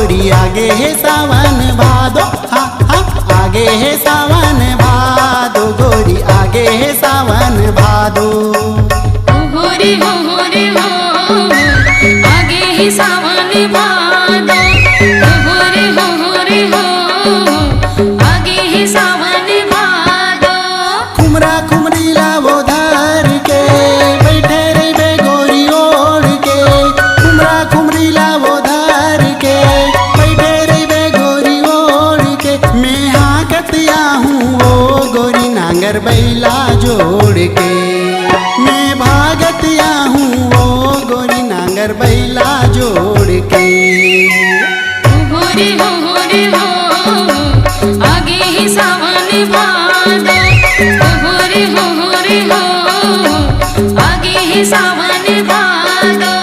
गोरी आगे है सावन भादो, हा हा आगे है सावन भादो, गोरी आगे है सावन भादो। हो रे हो आगे है सावन भादो, हो रे हो आगे है सावन भादो। खुमरा खुमरी लावो धार के बैठे रे बे गोरी ओढ़ के, खुमरा खुमरी लावो धार के बैठे रे बे गोरी ओढ़ के। मैं हाकतिया हूँ वो गोरी नांगर बैला जोड़ के, मैं भागतिया हूँ वो गोरी नांगर बैला जोड़ के। हो रे हो आगे है सावन भादो, हो रे हो आगे है सावन भादो।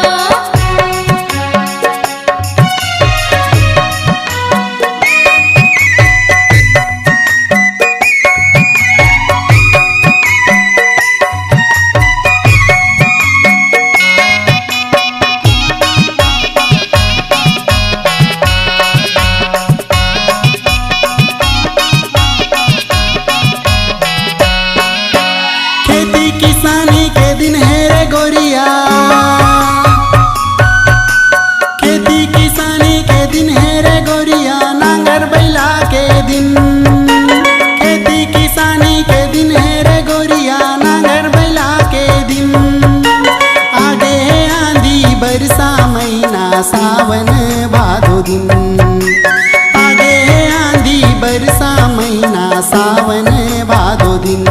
खेती किसानी के दिन है रे गोरिया, खेती किसानी के दिन है रे गोरिया, नांगर बैला के दिन। खेती किसानी के दिन है रे गोरिया, नांगर बैला के दिन। आगे है आंधी बरसा महीना सावन भादो दिन, आगे है आंधी बरसा महीना सावन भादो दिन।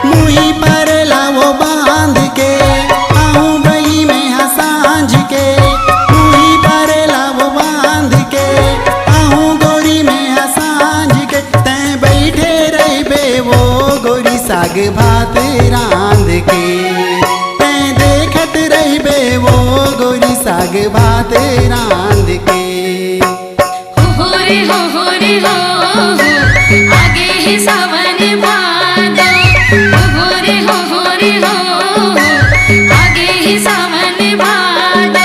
मुही पर लावो बांध के आहूँ बही में हसांझ के, मुही पर लावो बांध के आहूँ गोरी में हसांझ के। तैं बैठे रही बे वो गोरी साग भात रांध के, तैं देखत रही बे वो गोरी साग भात रांध के। हो रे हो आगे है सावन भादो, हो रे हो आगे है सावन भादो।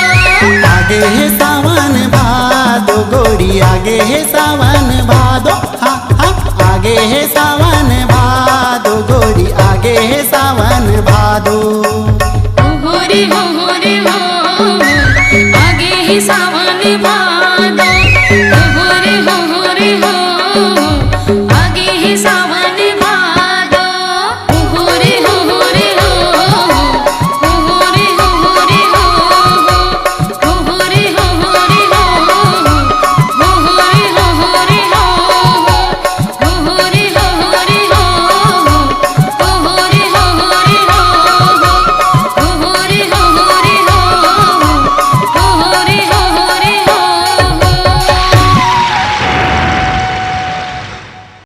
आगे है सावन भादो, गोरी आगे है सावन भादो, हा हा आगे है सावन भादो, गोरी आगे है सावन भादो। हो रे हो आगे है सावन